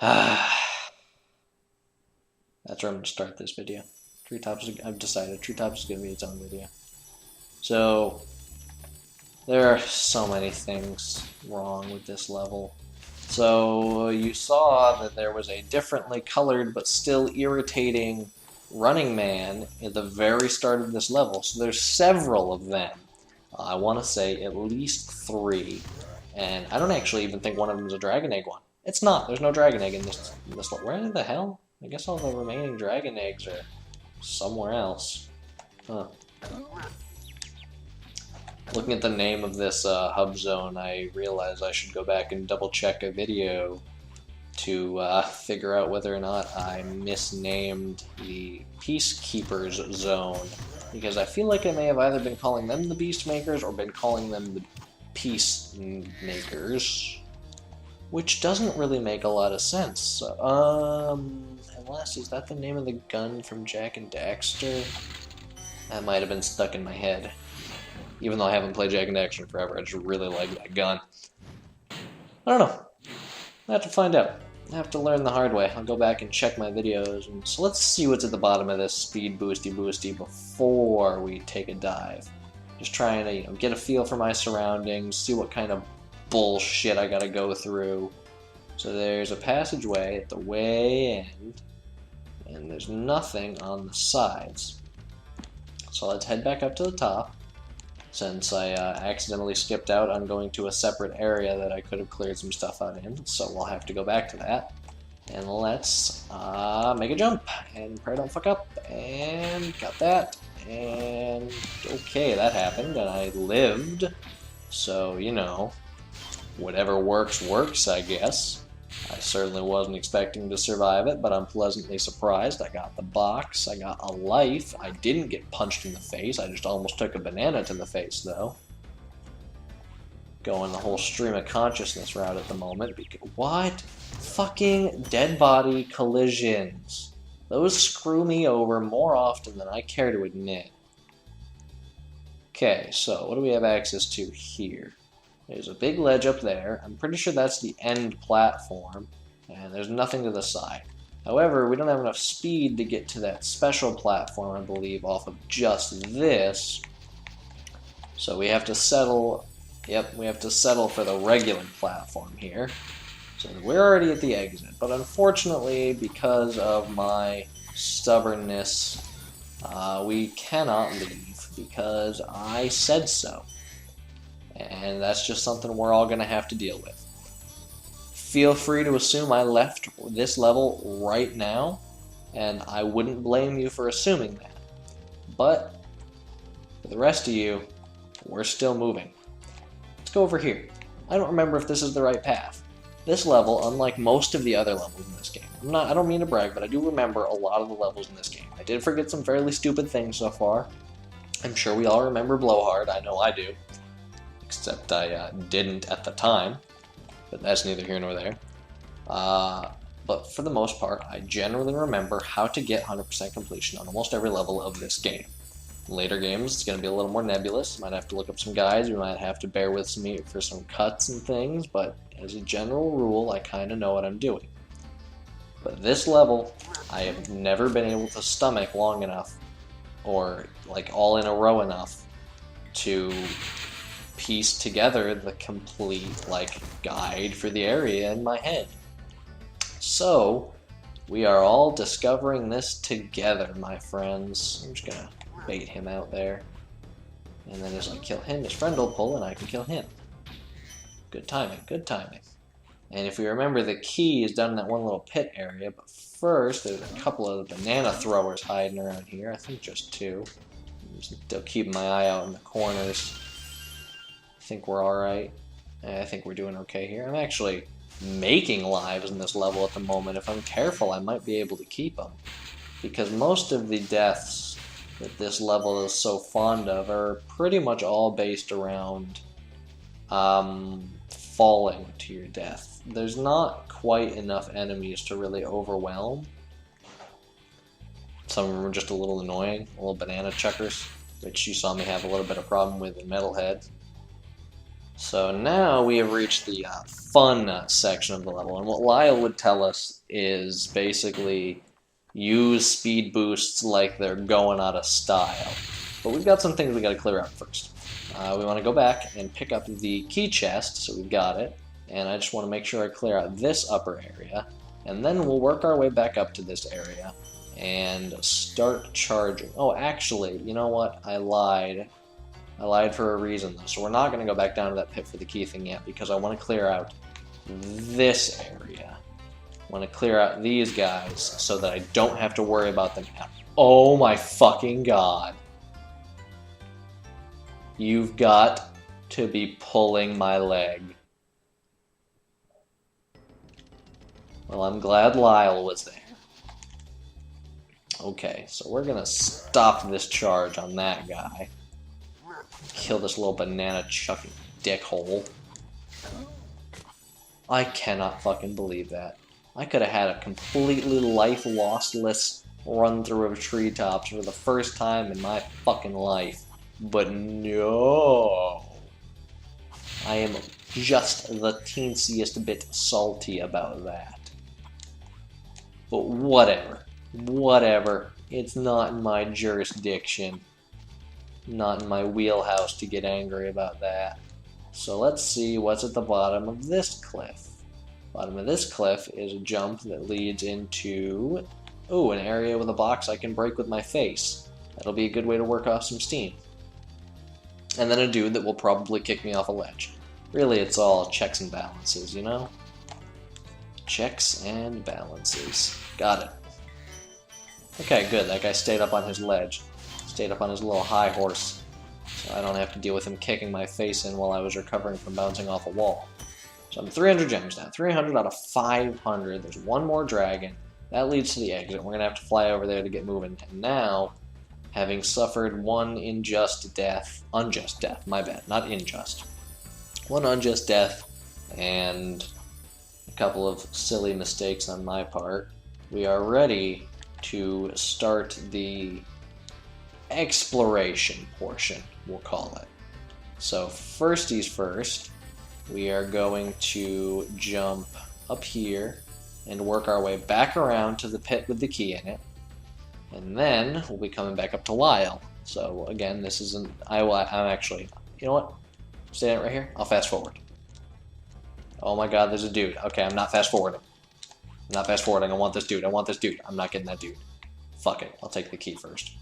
That's where I'm going to start this video. I've decided Treetops is going to be its own video. So, there are so many things wrong with this level. So, you saw that there was a differently colored but still irritating running man at the very start of this level. So there's several of them. I want to say at least 3. And I don't actually even think one of them is a Dragon Egg one. It's not. There's no Dragon Egg in this level. Where the hell? I guess all the remaining Dragon Eggs are somewhere else. Huh. Looking at the name of this hub zone, I realize I should go back and double check a video to figure out whether or not I misnamed the Peacekeepers zone, because I feel like I may have either been calling them the Beastmakers or been calling them the Peacemakers, which doesn't really make a lot of sense. Unless, is that the name of the gun from Jak and Daxter? That might have been stuck in my head. Even though I haven't played Jak and Daxter forever, I just really like that gun. I don't know. I have to find out. I have to learn the hard way. I'll go back and check my videos. And so let's see what's at the bottom of this speed boosty before we take a dive. Just trying to, get a feel for my surroundings, see what kind of bullshit I gotta go through. So there's a passageway at the way end, and there's nothing on the sides. So let's head back up to the top. Since I accidentally skipped out, I'm going to a separate area that I could have cleared some stuff out in, so we'll have to go back to that. And let's make a jump, and pray don't fuck up, and got that, and okay, that happened, and I lived, so, whatever works, works, I guess. I certainly wasn't expecting to survive it, but I'm pleasantly surprised. I got the box, I got a life, I didn't get punched in the face, I just almost took a banana to the face, though. Going the whole stream of consciousness route at the moment. What? Fucking dead body collisions. Those screw me over more often than I care to admit. Okay, so what do we have access to here? There's a big ledge up there. I'm pretty sure that's the end platform, and there's nothing to the side. However, we don't have enough speed to get to that special platform, I believe, off of just this. So we have to settle, we have to settle for the regular platform here. So we're already at the exit, but unfortunately, because of my stubbornness, we cannot leave because I said so. And that's just something we're all going to have to deal with. Feel free to assume I left this level right now, and I wouldn't blame you for assuming that. But, for the rest of you, we're still moving. Let's go over here. I don't remember if this is the right path. This level, unlike most of the other levels in this game, I don't mean to brag, but I do remember a lot of the levels in this game. I did forget some fairly stupid things so far. I'm sure we all remember Blowhard, I know I do. Except I didn't at the time, but that's neither here nor there. But for the most part, I generally remember how to get 100% completion on almost every level of this game. In later games, it's going to be a little more nebulous. You might have to look up some guides, you might have to bear with me for some cuts and things, but as a general rule, I kind of know what I'm doing. But this level, I have never been able to stomach long enough, or like all in a row enough, to piece together the complete guide for the area in my head. So we are all discovering this together, my friends. I'm just gonna bait him out there, and then as I kill him, his friend will pull and I can kill him. Good timing, good timing. And if we remember, the key is down in that one little pit area, but first there's a couple of banana throwers hiding around here. I think just 2. I'm just still keeping my eye out in the corners. I think we're alright. I think we're doing okay here. I'm actually making lives in this level at the moment. If I'm careful, I might be able to keep them. Because most of the deaths that this level is so fond of are pretty much all based around falling to your death. There's not quite enough enemies to really overwhelm. Some of them are just a little annoying, little banana chuckers, which you saw me have a little bit of problem with in Metalhead. So now we have reached the fun section of the level, and what Lyle would tell us is basically use speed boosts like they're going out of style. But we've got some things we got to clear out first. We want to go back and pick up the key chest, so we've got it, and I just want to make sure I clear out this upper area, and then we'll work our way back up to this area and start charging. Oh, actually, you know what? I lied. I lied for a reason, though, so we're not going to go back down to that pit for the key thing yet, because I want to clear out this area. I want to clear out these guys so that I don't have to worry about them now. Oh my fucking god. You've got to be pulling my leg. Well, I'm glad Lyle was there. Okay, so we're gonna stop this charge on that guy. Kill this little banana chucking dickhole. I cannot fucking believe that. I could have had a completely life lossless run through of treetops for the first time in my fucking life. But no. I am just the teensiest bit salty about that. But whatever. Whatever. It's not in my jurisdiction. Not in my wheelhouse to get angry about that. So let's see what's at the bottom of this cliff. Bottom of this cliff is a jump that leads into, ooh, an area with a box I can break with my face. That'll be a good way to work off some steam. And then a dude that will probably kick me off a ledge. Really, it's all checks and balances, you know? Checks and balances. Got it. Okay, good. That guy stayed up on his ledge. Stayed up on his little high horse. So I don't have to deal with him kicking my face in while I was recovering from bouncing off a wall. So I'm 300 gems now. 300 out of 500. There's one more dragon. That leads to the exit. We're going to have to fly over there to get moving. And now, having suffered one unjust death, my bad, not unjust. One unjust death and a couple of silly mistakes on my part, we are ready to start the exploration portion, we'll call it. So firsties first, we are going to jump up here and work our way back around to the pit with the key in it. And then we'll be coming back up to Lyle. So again, this isn't, I'm actually, you know what? Stay right here. I'll fast forward. Oh my god, there's a dude. Okay, I'm not fast forwarding. I'm not fast forwarding. I want this dude. I want this dude. I'm not getting that dude. Fuck it. I'll take the key first.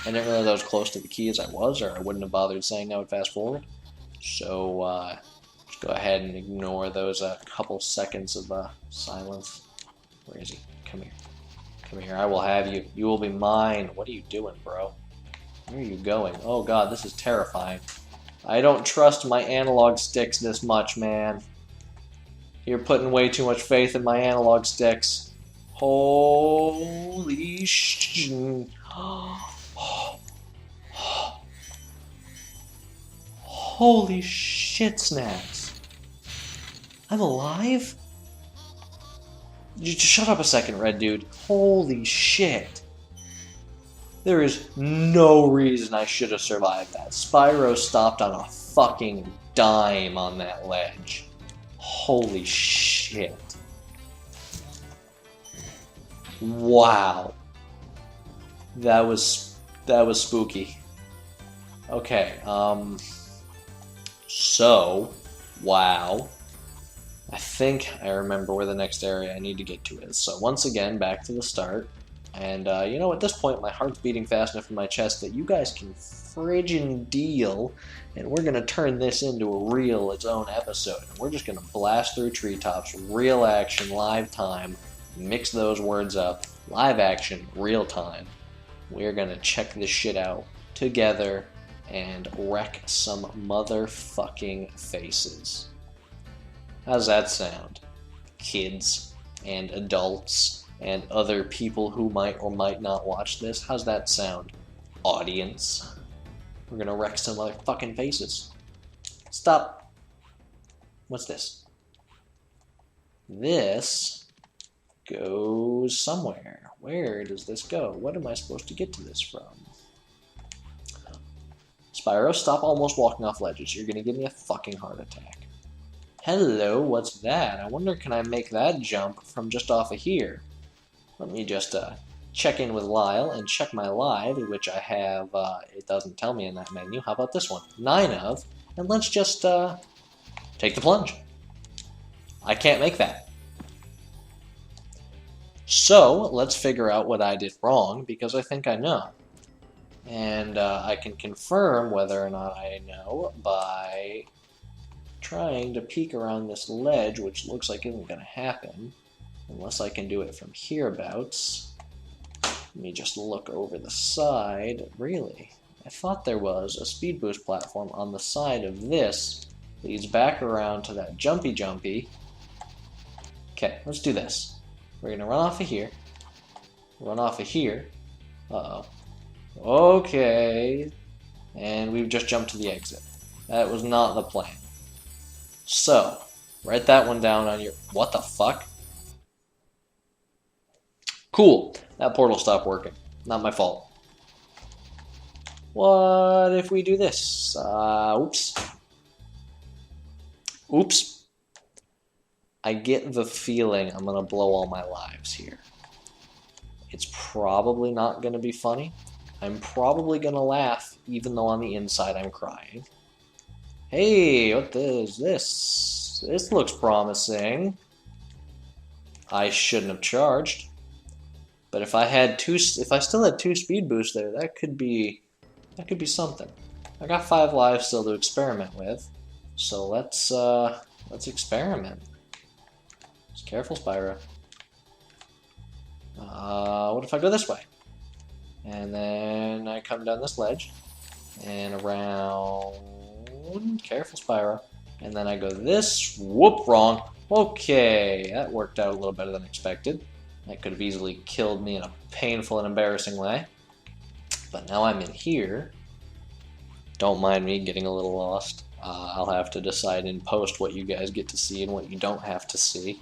I didn't realize I was close to the key as I was, or I wouldn't have bothered saying I would fast forward. So, just go ahead and ignore those couple seconds of silence. Where is he? Come here. Come here. I will have you. You will be mine. What are you doing, bro? Where are you going? Oh god, this is terrifying. I don't trust my analog sticks this much, man. You're putting way too much faith in my analog sticks. Holy sh... Holy shit snaps. I'm alive? Just shut up a second, red dude. Holy shit. There is no reason I should have survived that. Spyro stopped on a fucking dime on that ledge. Holy shit. Wow. That was spooky. Okay, so, wow. I think I remember where the next area I need to get to is. So once again, back to the start. And, you know, at this point, my heart's beating fast enough in my chest that you guys can friggin' deal, and we're gonna turn this into its own episode. We're just gonna blast through treetops, real action, live time, mix those words up, live action, real time. We're gonna check this shit out together and wreck some motherfucking faces. How's that sound? Kids and adults and other people who might or might not watch this. How's that sound? Audience. We're gonna wreck some motherfucking faces. Stop. What's this? This goes somewhere. Where does this go? What am I supposed to get to this from? Spyro, stop almost walking off ledges. You're gonna give me a fucking heart attack. Hello, what's that? I wonder, can I make that jump from just off of here? Let me just check in with Lyle and check my live, which I have, it doesn't tell me in that menu. How about this one? 9 of. And let's just take the plunge. I can't make that. So, let's figure out what I did wrong, because I think I know. And I can confirm whether or not I know by trying to peek around this ledge, which looks like isn't going to happen, unless I can do it from hereabouts. Let me just look over the side. Really? I thought there was a speed boost platform on the side of this. Leads back around to that jumpy. Okay, let's do this. We're going to run off of here. Run off of here. Uh-oh. Okay. And we've just jumped to the exit. That was not the plan. So, write that one down on your... What the fuck? Cool. That portal stopped working. Not my fault. What if we do this? Oops. Oops. I get the feeling I'm gonna blow all my lives here. It's probably not gonna be funny. I'm probably gonna laugh, even though on the inside I'm crying. Hey, what is this? This looks promising. I shouldn't have charged. But if I still had 2 speed boosts there, that could be something. I got 5 lives still to experiment with. So let's experiment. Just careful, Spyro. What if I go this way? And then I come down this ledge and around. Careful, Spyro. And then I go this. Whoop, wrong. Okay, that worked out a little better than expected. That could have easily killed me in a painful and embarrassing way. But now I'm in here. Don't mind me getting a little lost. I'll have to decide in post what you guys get to see and what you don't have to see.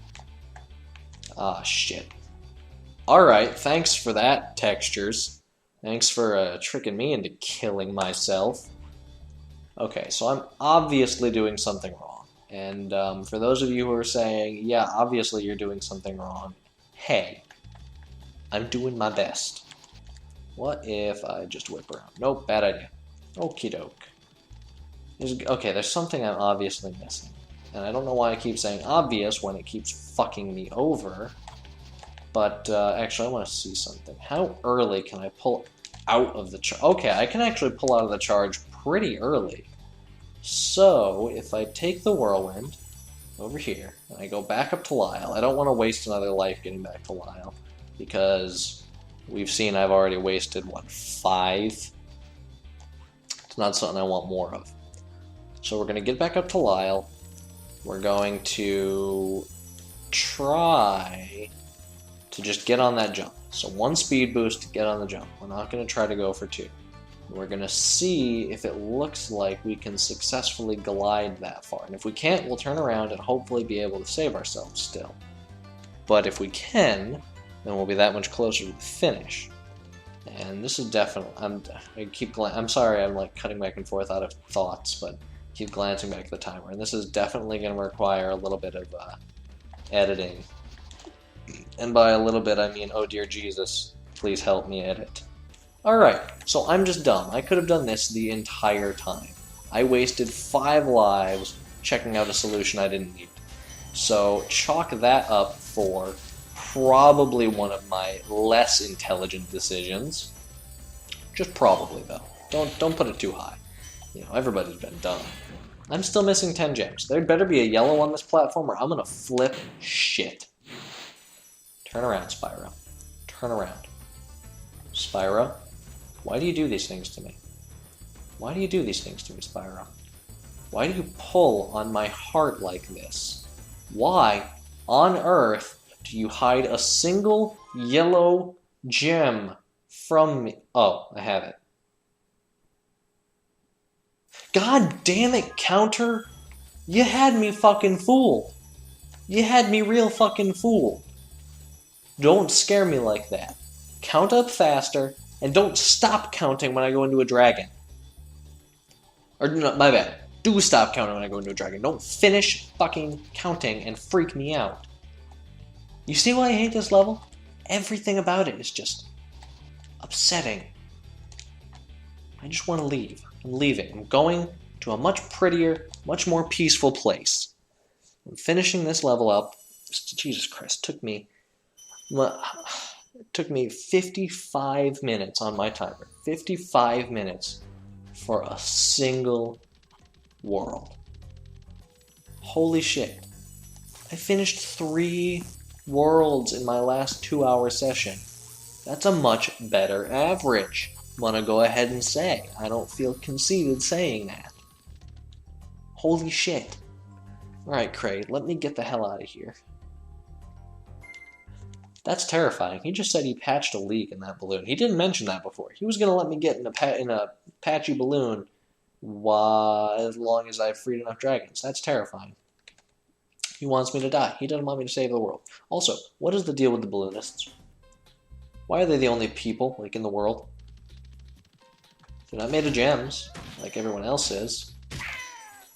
Ah, shit. Alright, thanks for that, textures. Thanks for tricking me into killing myself. Okay, so I'm obviously doing something wrong. And for those of you who are saying, yeah, obviously you're doing something wrong, hey, I'm doing my best. What if I just whip around? Nope, bad idea. Okie doke. Okay, there's something I'm obviously missing. And I don't know why I keep saying obvious when it keeps fucking me over. But actually, I want to see something. How early can I pull out of the charge? Okay, I can actually pull out of the charge pretty early. So, if I take the whirlwind over here, and I go back up to Lyle, I don't want to waste another life getting back to Lyle, because we've seen I've already wasted, what, 5? It's not something I want more of. So we're going to get back up to Lyle. We're going to try to just get on that jump. So 1 speed boost to get on the jump. We're not going to try to go for 2. We're going to see if it looks like we can successfully glide that far. And if we can't, we'll turn around and hopefully be able to save ourselves still. But if we can, then we'll be that much closer to the finish. And this is definitely... I'm sorry I'm like cutting back and forth out of thoughts, but keep glancing back at the timer. And this is definitely going to require a little bit of editing. And by a little bit, I mean, oh dear Jesus, please help me edit. Alright, so I'm just dumb. I could have done this the entire time. I wasted 5 lives checking out a solution I didn't need. So chalk that up for probably one of my less intelligent decisions. Just probably, though. Don't put it too high. You know, everybody's been dumb. I'm still missing 10 gems. There'd better be a yellow on this platform or I'm gonna flip shit. Turn around, Spyro. Turn around. Spyro? Why do you do these things to me? Why do you do these things to me, Spyro? Why do you pull on my heart like this? Why on earth do you hide a single yellow gem from me? Oh, I have it. God damn it, counter! You had me fucking fooled. You had me real fucking fooled. Don't scare me like that. Count up faster, and don't stop counting when I go into a dragon. Or, no, my bad. Do stop counting when I go into a dragon. Don't finish fucking counting and freak me out. You see why I hate this level? Everything about it is just upsetting. I just want to leave. I'm leaving. I'm going to a much prettier, much more peaceful place. I'm finishing this level up. Jesus Christ, it took me 55 minutes on my timer. 55 minutes for a single world. Holy shit. I finished 3 worlds in my last 2-hour session. That's a much better average. I'm gonna go ahead and say. I don't feel conceited saying that. Holy shit. Alright, Kraid, let me get the hell out of here. That's terrifying. He just said he patched a leak in that balloon. He didn't mention that before. He was gonna let me get in a patchy balloon as long as I freed enough dragons. That's terrifying. He wants me to die. He doesn't want me to save the world. Also, what is the deal with the balloonists? Why are they the only people, like, in the world? They're not made of gems, like everyone else is.